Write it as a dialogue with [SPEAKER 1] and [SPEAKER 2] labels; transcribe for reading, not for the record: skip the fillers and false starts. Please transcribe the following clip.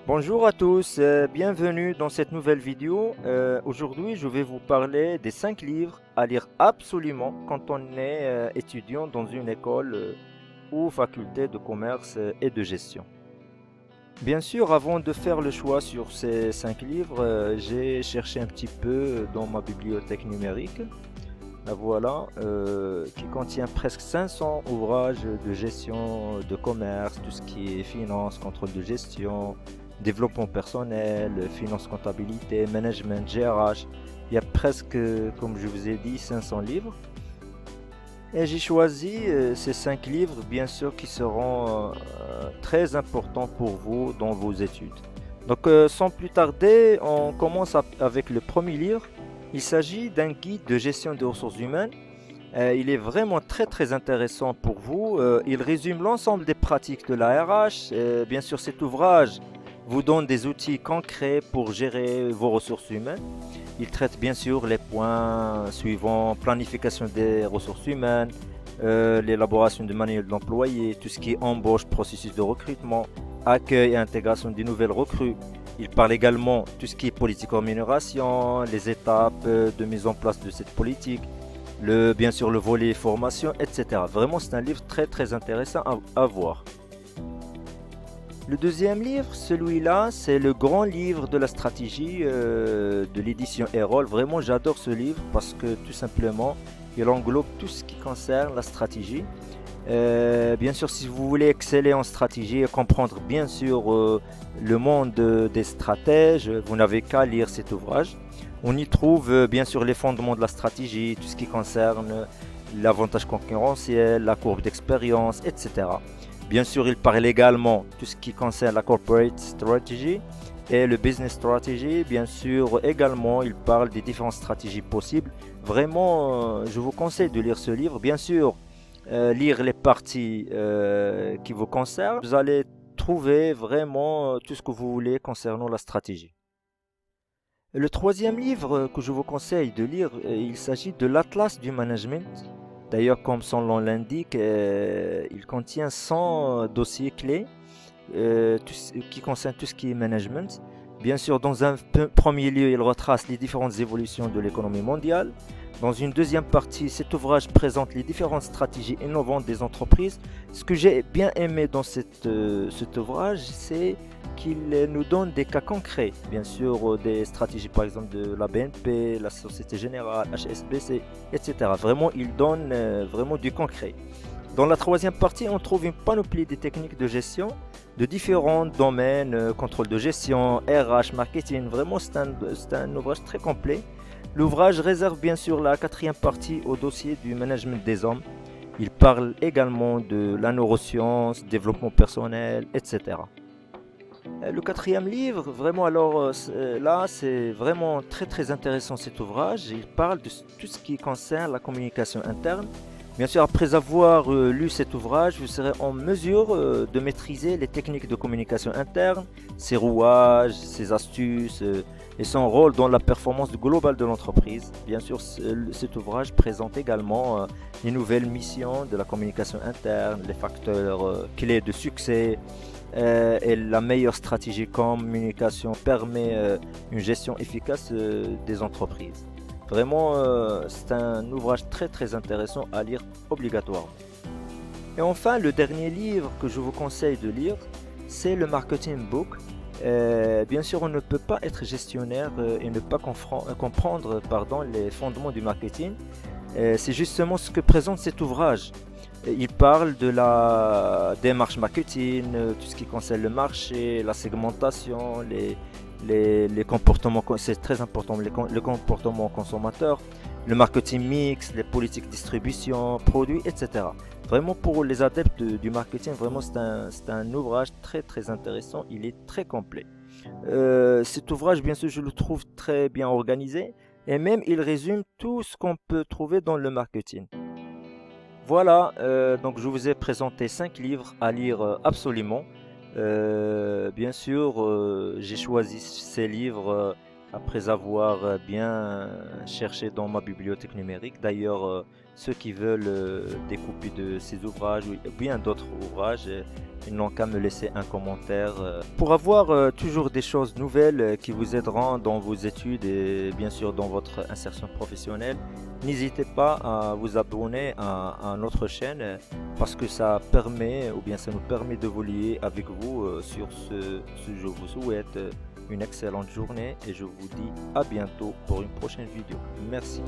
[SPEAKER 1] Bonjour à tous, bienvenue dans cette nouvelle vidéo. Aujourd'hui, je vais vous parler des 5 livres à lire absolument quand on est étudiant dans une école ou faculté de commerce et de gestion. Bien sûr, avant de faire le choix sur ces 5 livres, j'ai cherché un petit peu dans ma bibliothèque numérique. La voilà, qui contient presque 500 ouvrages de gestion, de commerce, tout ce qui est finance, contrôle de gestion, développement personnel, finance, comptabilité, management, GRH. Il y a presque, comme je vous ai dit, 500 livres. Et j'ai choisi ces 5 livres, bien sûr, qui seront très importants pour vous dans vos études. Donc, sans plus tarder, on commence avec le premier livre. Il s'agit d'un guide de gestion des ressources humaines. Il est vraiment très intéressant pour vous. Il résume l'ensemble des pratiques de la RH. Bien sûr, cet ouvrage vous donne des outils concrets pour gérer vos ressources humaines. Il traite bien sûr les points suivants: planification des ressources humaines, l'élaboration de manuels d'employés, tout ce qui est embauche, processus de recrutement, accueil et intégration des nouvelles recrues. Il parle également de tout ce qui est politique de rémunération, les étapes de mise en place de cette politique, bien sûr le volet formation, etc. Vraiment, c'est un livre très intéressant à voir. Le deuxième livre, celui-là, c'est le grand livre de la stratégie de l'édition Erol. Vraiment, j'adore ce livre parce que tout simplement, il englobe tout ce qui concerne la stratégie. Bien sûr, si vous voulez exceller en stratégie et comprendre bien sûr le monde des stratèges, vous n'avez qu'à lire cet ouvrage. On y trouve bien sûr les fondements de la stratégie, tout ce qui concerne l'avantage concurrentiel, la courbe d'expérience, etc. Bien sûr, il parle également tout ce qui concerne la corporate strategy et le business strategy. Bien sûr, également, il parle des différentes stratégies possibles. Vraiment, je vous conseille de lire ce livre. Bien sûr, lire les parties qui vous concernent. Vous allez trouver vraiment tout ce que vous voulez concernant la stratégie. Le troisième livre que je vous conseille de lire, il s'agit de l'Atlas du management. D'ailleurs, comme son nom l'indique, il contient 100 dossiers clés qui concernent tout ce qui est management. Bien sûr, dans un premier lieu, il retrace les différentes évolutions de l'économie mondiale. Dans une deuxième partie, cet ouvrage présente les différentes stratégies innovantes des entreprises. Ce que j'ai bien aimé dans cet ouvrage, c'est qu'il nous donne des cas concrets. Bien sûr, des stratégies par exemple de la BNP, la Société Générale, HSBC, etc. Vraiment, il donne vraiment du concret. Dans la troisième partie, on trouve une panoplie de techniques de gestion de différents domaines, contrôle de gestion, RH, marketing. Vraiment, c'est un ouvrage très complet. L'ouvrage réserve bien sûr la quatrième partie au dossier du management des hommes. Il parle également de la neuroscience, développement personnel, etc. Le quatrième livre, vraiment alors là, c'est vraiment très intéressant cet ouvrage. Il parle de tout ce qui concerne la communication interne. Bien sûr, après avoir lu cet ouvrage, vous serez en mesure de maîtriser les techniques de communication interne, ses rouages, ses astuces et son rôle dans la performance globale de l'entreprise. Bien sûr, cet ouvrage présente également les nouvelles missions de la communication interne, les facteurs clés de succès et la meilleure stratégie communication permet une gestion efficace des entreprises. Vraiment, c'est un ouvrage très intéressant à lire obligatoirement. Et enfin, le dernier livre que je vous conseille de lire, c'est le Marketing Book. Bien sûr, on ne peut pas être gestionnaire et ne pas comprendre les fondements du marketing. C'est justement ce que présente cet ouvrage. Il parle de la démarche marketing, tout ce qui concerne le marché, la segmentation, les comportements, c'est très important, le comportement consommateur, le marketing mix, les politiques de distribution, produits, etc. Vraiment pour les adeptes du marketing, vraiment c'est un ouvrage très intéressant, il est très complet. Cet ouvrage, bien sûr, je le trouve très bien organisé et même il résume tout ce qu'on peut trouver dans le marketing. Voilà, donc je vous ai présenté 5 livres à lire absolument. Bien sûr, j'ai choisi ces livres après avoir bien cherché dans ma bibliothèque numérique. D'ailleurs, ceux qui veulent des copies de ces ouvrages ou bien d'autres ouvrages, ils n'ont qu'à me laisser un commentaire pour avoir toujours des choses nouvelles qui vous aideront dans vos études et bien sûr dans votre insertion professionnelle. N'hésitez pas à vous abonner à notre chaîne parce que ça permet ou bien ça nous permet d'évoluer avec vous sur ce. Je vous souhaite une excellente journée et je vous dis à bientôt pour une prochaine vidéo. Merci.